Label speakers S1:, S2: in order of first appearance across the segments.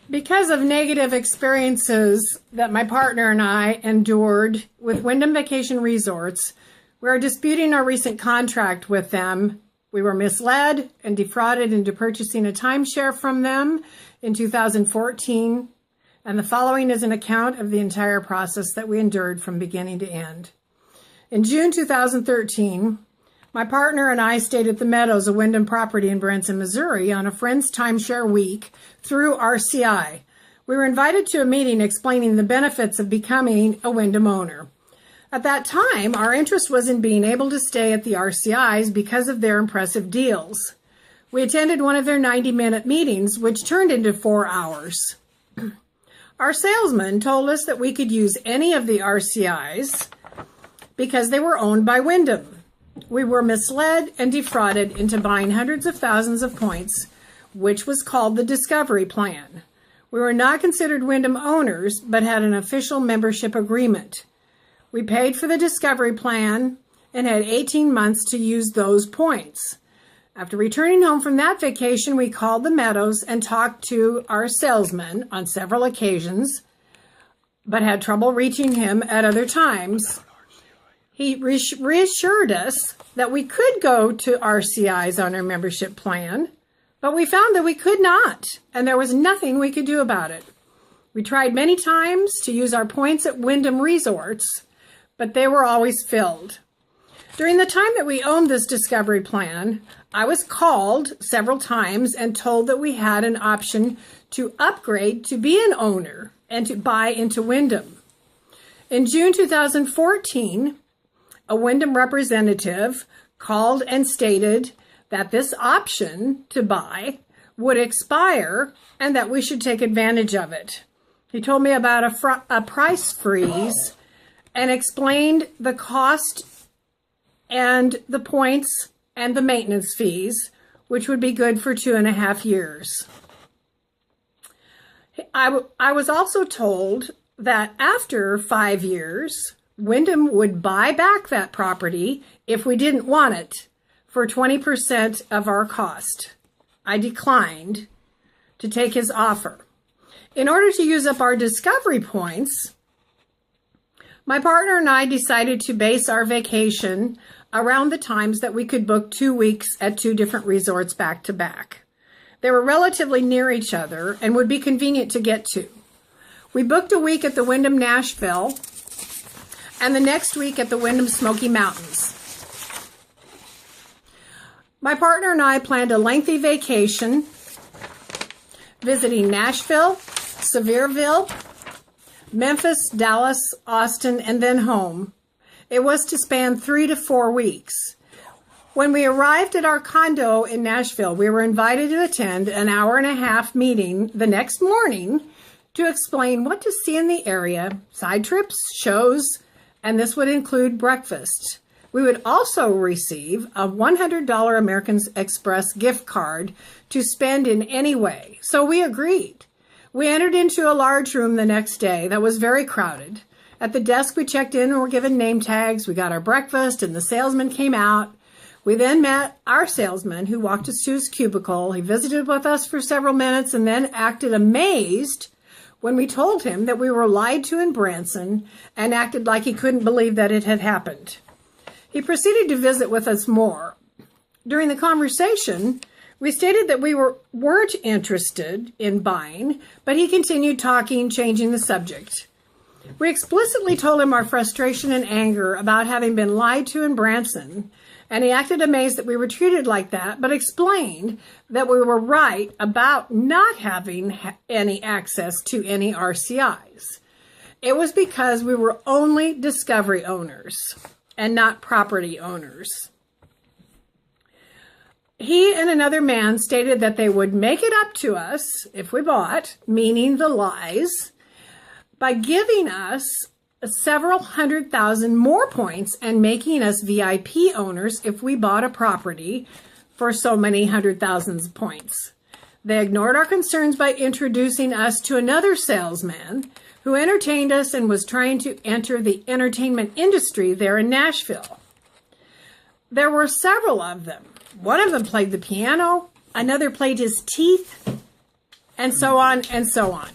S1: Because of negative experiences that my partner and I endured with Wyndham Vacation Resorts, we are disputing our recent contract with them. We were misled and defrauded into purchasing a timeshare from them in 2014, and the following is an account of the entire process that we endured from beginning to end. In June 2013, my partner and I stayed at the Meadows, a Wyndham property in Branson, Missouri, on a friend's timeshare week through RCI. We were invited to a meeting explaining the benefits of becoming a Wyndham owner. At that time, our interest was in being able to stay at the RCIs because of their impressive deals. We attended one of their 90-minute meetings, which turned into 4 hours. Our salesman told us that we could use any of the RCIs because they were owned by Wyndham. We were misled and defrauded into buying hundreds of thousands of points, which was called the Discovery Plan. We were not considered Wyndham owners, but had an official membership agreement. We paid for the Discovery Plan and had 18 months to use those points. After returning home from that vacation, we called the Meadows and talked to our salesman on several occasions, but had trouble reaching him at other times. He reassured us that we could go to RCIs on our membership plan, but we found that we could not, and there was nothing we could do about it. We tried many times to use our points at Wyndham Resorts, but they were always filled. During the time that we owned this Discovery Plan, I was called several times and told that we had an option to upgrade to be an owner and to buy into Wyndham. In June 2014, a Wyndham representative called and stated that this option to buy would expire and that we should take advantage of it. He told me about a price freeze and explained the cost and the points and the maintenance fees, which would be good for 2.5 years. I was also told that after 5 years, Wyndham would buy back that property if we didn't want it for 20% of our cost. I declined to take his offer. In order to use up our Discovery points, my partner and I decided to base our vacation around the times that we could book 2 weeks at 2 different resorts back to back. They were relatively near each other and would be convenient to get to. We booked a week at the Wyndham Nashville and the next week at the Wyndham Smoky Mountains. My partner and I planned a lengthy vacation, visiting Nashville, Sevierville, Memphis, Dallas, Austin, and then home. It was to span 3 to 4 weeks. When we arrived at our condo in Nashville, we were invited to attend an 1.5-hour meeting the next morning to explain what to see in the area, side trips, shows, and this would include breakfast. We would also receive a $100 American Express gift card to spend in any way, so we agreed. We entered into a large room the next day that was very crowded. At the desk, we checked in and were given name tags. We got our breakfast, and the salesman came out. We then met our salesman, who walked us to his cubicle. He visited with us for several minutes and then acted amazed when we told him that we were lied to in Branson and acted like he couldn't believe that it had happened. He proceeded to visit with us more. During the conversation, we stated that we weren't interested in buying, but he continued talking, changing the subject. We explicitly told him our frustration and anger about having been lied to in Branson, and he acted amazed that we were treated like that, but explained that we were right about not having any access to any RCIs. It was because we were only Discovery owners and not property owners. He and another man stated that they would make it up to us if we bought, meaning the lies, by giving us several 100,000 more points and making us VIP owners if we bought a property for so many 100,000 points. They ignored our concerns by introducing us to another salesman who entertained us and was trying to enter the entertainment industry there in Nashville. There were several of them. One of them played the piano, another played his teeth, and so on and so on.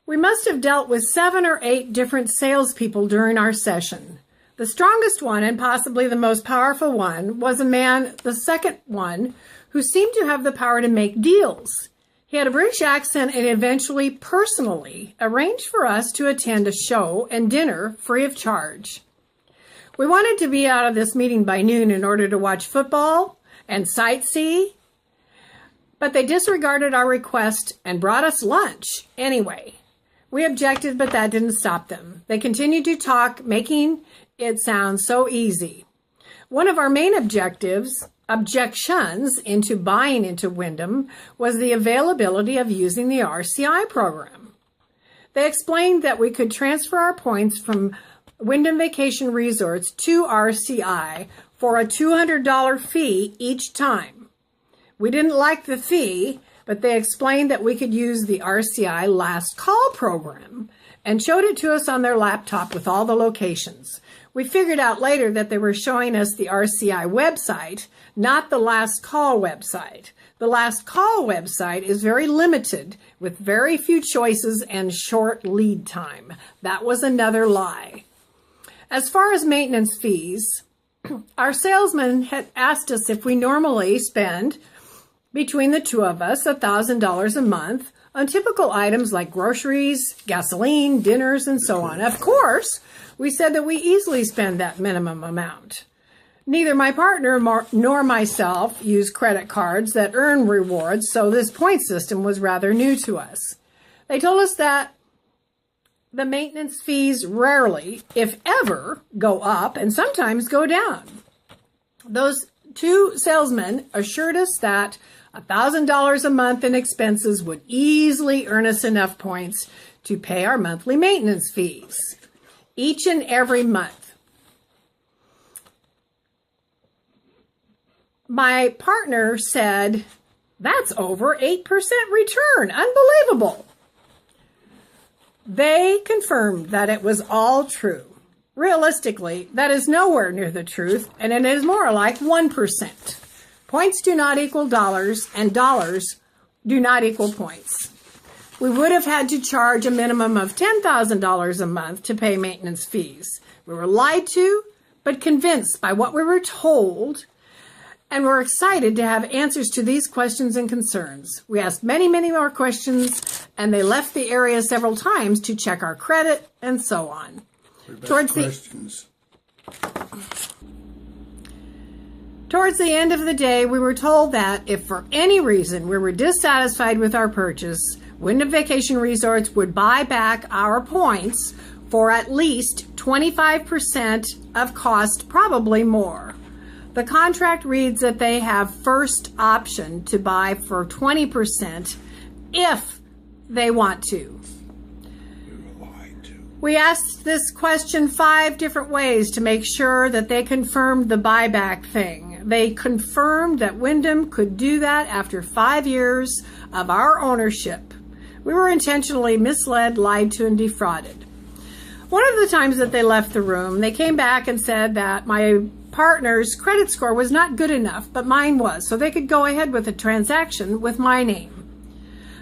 S1: We must have dealt with 7 or 8 different salespeople during our session. The strongest one, and possibly the most powerful one, was a man, the second one, who seemed to have the power to make deals. He had a British accent and eventually, personally, arranged for us to attend a show and dinner free of charge. We wanted to be out of this meeting by noon in order to watch football and sightsee, but they disregarded our request and brought us lunch anyway. We objected, but that didn't stop them. They continued to talk, making it sound so easy. One of our main objections into buying into Wyndham was the availability of using the RCI program. They explained that we could transfer our points from Wyndham Vacation Resorts to RCI for a $200 fee each time. We didn't like the fee, but they explained that we could use the RCI last call program and showed it to us on their laptop with all the locations. We figured out later that they were showing us the RCI website, not the last call website. The last call website is very limited with very few choices and short lead time. That was another lie. As far as maintenance fees, our salesman had asked us if we normally spend, between the two of us, $1,000 a month on typical items like groceries, gasoline, dinners, and so on. Of course, we said that we easily spend that minimum amount. Neither my partner nor myself use credit cards that earn rewards, so this point system was rather new to us. They told us that the maintenance fees rarely, if ever, go up and sometimes go down. Those two salesmen assured us that $1,000 a month in expenses would easily earn us enough points to pay our monthly maintenance fees each and every month. My partner said, "That's over 8% return. Unbelievable." They confirmed that it was all true. Realistically, that is nowhere near the truth, and it is more like 1%. Points do not equal dollars, and dollars do not equal points. We would have had to charge a minimum of $10,000 a month to pay maintenance fees. We were lied to, but convinced by what we were told, and we're excited to have answers to these questions and concerns. We asked many, many more questions, and they left the area several times to check our credit and so on. Towards the end of the day, we were told that if for any reason we were dissatisfied with our purchase, Wyndham Vacation Resorts would buy back our points for at least 25% of cost, probably more. The contract reads that they have first option to buy for 20% if they want to. We asked this question 5 different ways to make sure that they confirmed the buyback thing. They confirmed that Wyndham could do that after 5 years of our ownership. We were intentionally misled, lied to, and defrauded. One of the times that they left the room, they came back and said that my partner's credit score was not good enough, but mine was, so they could go ahead with a transaction with my name.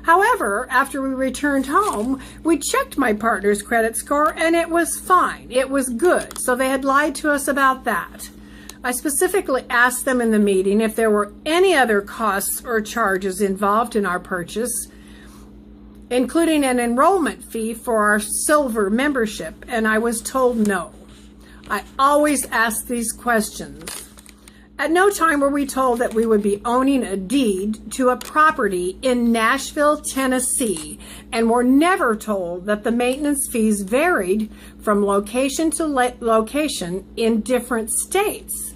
S1: However, after we returned home, we checked my partner's credit score and it was fine. It was good, so they had lied to us about that. I specifically asked them in the meeting if there were any other costs or charges involved in our purchase, including an enrollment fee for our silver membership, and I was told no. I always ask these questions. At no time were we told that we would be owning a deed to a property in Nashville, Tennessee, and were never told that the maintenance fees varied from location to location in different states.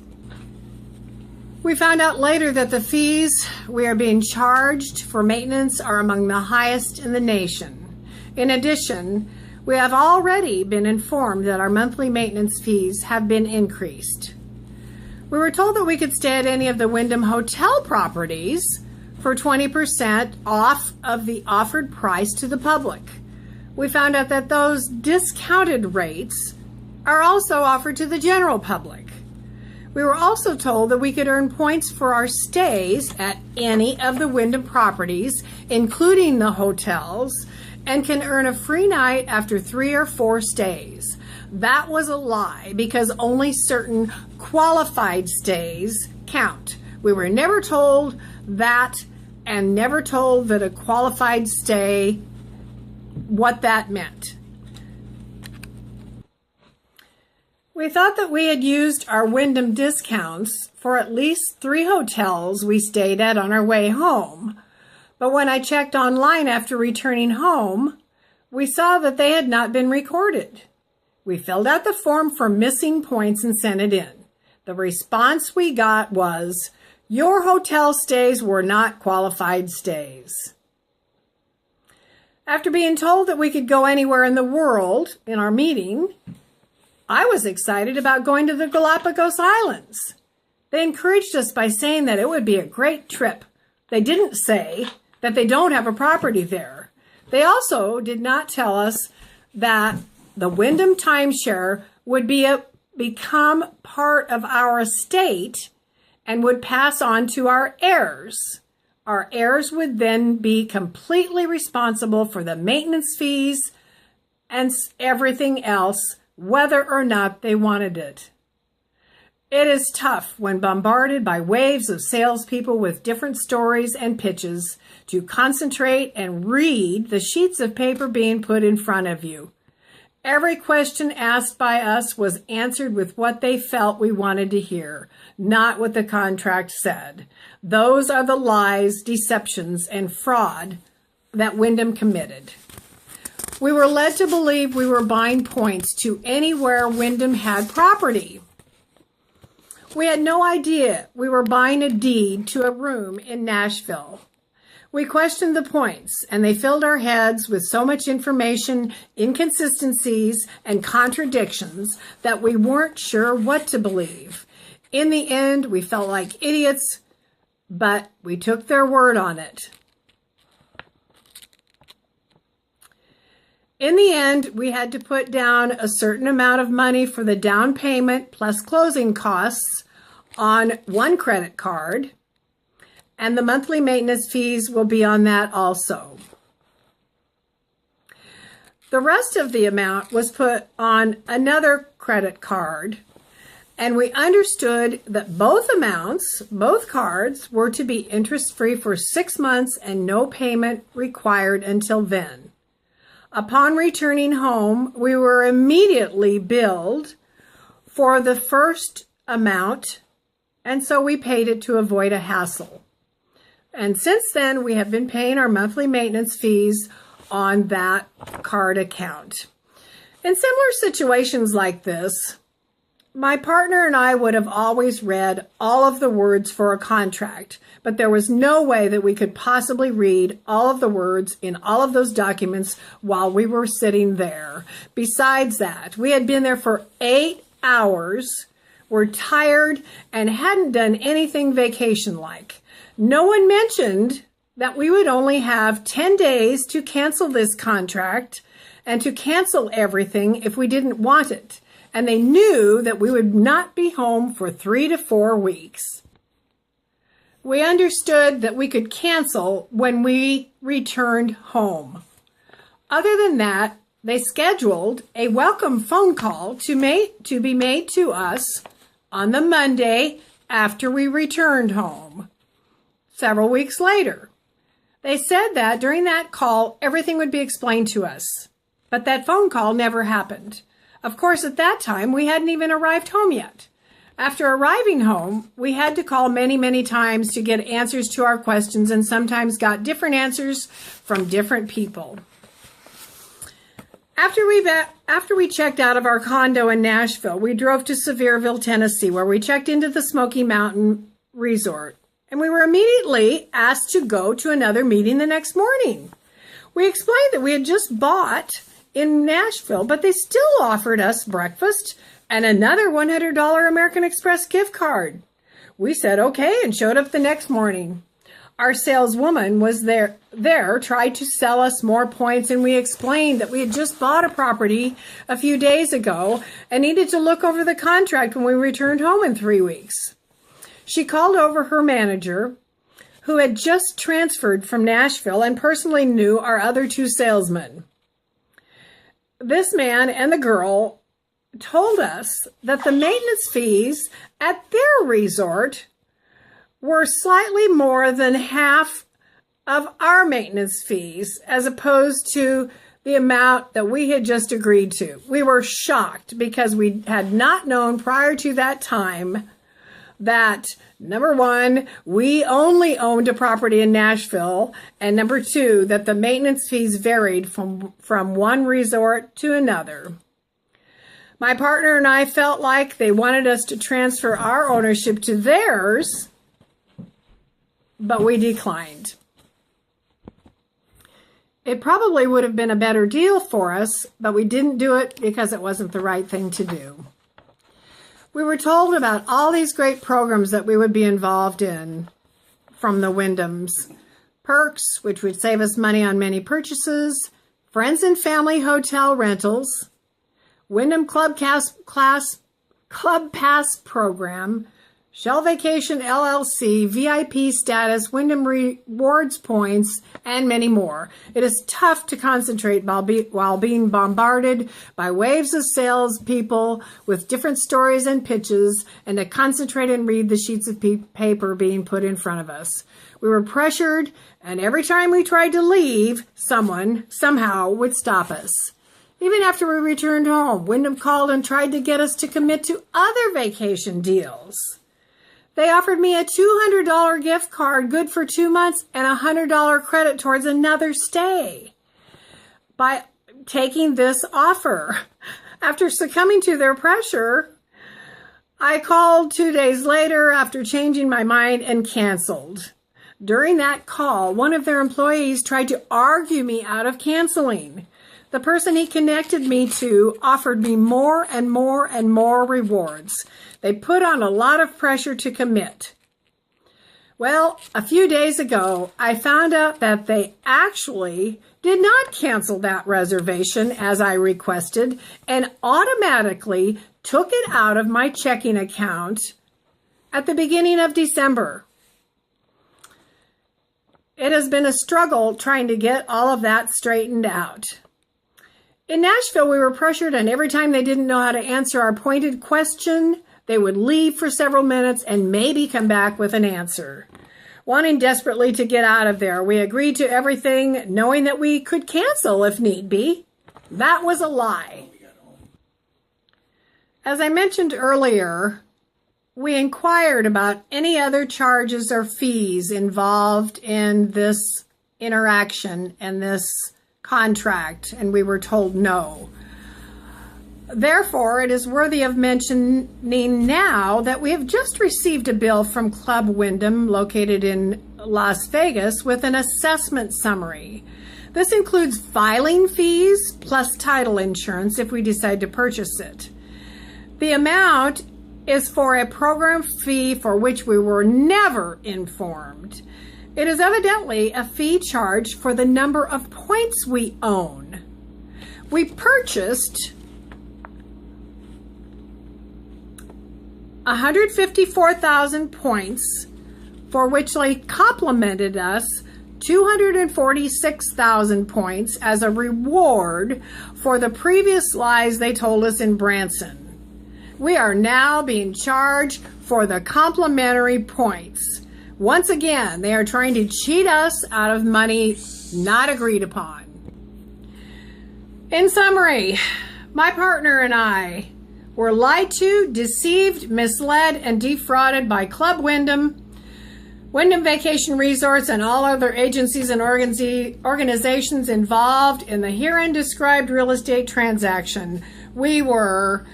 S1: We found out later that the fees we are being charged for maintenance are among the highest in the nation. In addition, we have already been informed that our monthly maintenance fees have been increased. We were told that we could stay at any of the Wyndham hotel properties for 20% off of the offered price to the public. We found out that those discounted rates are also offered to the general public. We were also told that we could earn points for our stays at any of the Wyndham properties, including the hotels, and can earn a free night after 3 or 4 stays. That was a lie because only certain qualified stays count. We were never told that, and never told that a qualified stay, what that meant. We thought that we had used our Wyndham discounts for at least 3 hotels we stayed at on our way home. But when I checked online after returning home, we saw that they had not been recorded. We filled out the form for missing points and sent it in. The response we got was, "Your hotel stays were not qualified stays." After being told that we could go anywhere in the world in our meeting, I was excited about going to the Galapagos Islands. They encouraged us by saying that it would be a great trip. They didn't say that they don't have a property there. They also did not tell us that the Wyndham Timeshare would become part of our estate and would pass on to our heirs. Our heirs would then be completely responsible for the maintenance fees and everything else, whether or not they wanted it. It is tough when bombarded by waves of salespeople with different stories and pitches to concentrate and read the sheets of paper being put in front of you. Every question asked by us was answered with what they felt we wanted to hear, not what the contract said. Those are the lies, deceptions, and fraud that Wyndham committed. We were led to believe we were buying points to anywhere Wyndham had property. We had no idea we were buying a deed to a room in Nashville. We questioned the points, and they filled our heads with so much information, inconsistencies, and contradictions that we weren't sure what to believe. In the end, we felt like idiots, but we took their word on it. In the end, we had to put down a certain amount of money for the down payment plus closing costs on one credit card, and the monthly maintenance fees will be on that also. The rest of the amount was put on another credit card, and we understood that both amounts, both cards, were to be interest-free for 6 months and no payment required until then. Upon returning home, we were immediately billed for the first amount, and so we paid it to avoid a hassle. And since then, we have been paying our monthly maintenance fees on that card account. In similar situations like this, my partner and I would have always read all of the words for a contract, but there was no way that we could possibly read all of the words in all of those documents while we were sitting there. Besides that, we had been there for 8 hours, were tired, and hadn't done anything vacation-like. No one mentioned that we would only have 10 days to cancel this contract and to cancel everything if we didn't want it. And they knew that we would not be home for 3 to 4 weeks. We understood that we could cancel when we returned home. Other than that, they scheduled a welcome phone call to be made to us on the Monday after we returned home. Several weeks later, they said that during that call, everything would be explained to us. But that phone call never happened. Of course, at that time, we hadn't even arrived home yet. After arriving home, we had to call many, many times to get answers to our questions, and sometimes got different answers from different people. After we checked out of our condo in Nashville, we drove to Sevierville, Tennessee, where we checked into the Smoky Mountain Resort. And we were immediately asked to go to another meeting the next morning. We explained that we had just bought in Nashville, but they still offered us breakfast and another $100 American Express gift card. We said okay and showed up the next morning. Our saleswoman was there tried to sell us more points, and we explained that we had just bought a property a few days ago and needed to look over the contract when we returned home in 3 weeks. She called over her manager, who had just transferred from Nashville and personally knew our other 2 salesmen. This man and the girl told us that the maintenance fees at their resort were slightly more than half of our maintenance fees, as opposed to the amount that we had just agreed to. We were shocked because we had not known prior to that time that, number one, we only owned a property in Nashville, and number 2, that the maintenance fees varied from one resort to another. My partner and I felt like they wanted us to transfer our ownership to theirs, but we declined. It probably would have been a better deal for us, but we didn't do it because it wasn't the right thing to do. We were told about all these great programs that we would be involved in from the Wyndhams. Perks, which would save us money on many purchases, friends and family hotel rentals, Wyndham Club Pass program, Shell Vacation LLC, VIP status, Wyndham Rewards points, and many more. It is tough to concentrate while being bombarded by waves of salespeople with different stories and pitches, and to concentrate and read the sheets of paper being put in front of us. We were pressured, and every time we tried to leave, someone somehow would stop us. Even after we returned home, Wyndham called and tried to get us to commit to other vacation deals. They offered me a $200 gift card good for 2 months and a $100 credit towards another stay by taking this offer. After succumbing to their pressure, I called 2 days later after changing my mind and canceled. During that call, one of their employees tried to argue me out of canceling. The person he connected me to offered me more and more and more rewards. They put on a lot of pressure to commit. Well, a few days ago, I found out that they actually did not cancel that reservation as I requested and automatically took it out of my checking account at the beginning of December. It has been a struggle trying to get all of that straightened out. In Nashville, we were pressured, and every time they didn't know how to answer our pointed question, they would leave for several minutes and maybe come back with an answer. Wanting desperately to get out of there, we agreed to everything, knowing that we could cancel if need be. That was a lie. As I mentioned earlier, we inquired about any other charges or fees involved in this interaction and this contract, and we were told no. Therefore, it is worthy of mentioning now that we have just received a bill from Club Wyndham, located in Las Vegas, with an assessment summary. This includes filing fees plus title insurance if we decide to purchase it. The amount is for a program fee for which we were never informed. It is evidently a fee charged for the number of points we own. We purchased 154,000 points, for which they complimented us 246,000 points as a reward for the previous lies they told us in Branson. We are now being charged for the complimentary points. Once again, they are trying to cheat us out of money not agreed upon. In summary, my partner and I were lied to, deceived, misled, and defrauded by Club Wyndham, Wyndham Vacation Resorts, and all other agencies and organizations involved in the herein described real estate transaction. We were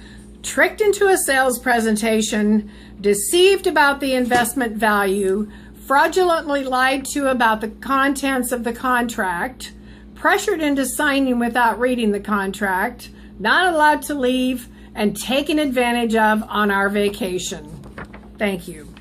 S1: tricked into a sales presentation, deceived about the investment value, fraudulently lied to about the contents of the contract, pressured into signing without reading the contract, not allowed to leave, and taken advantage of on our vacation. Thank you.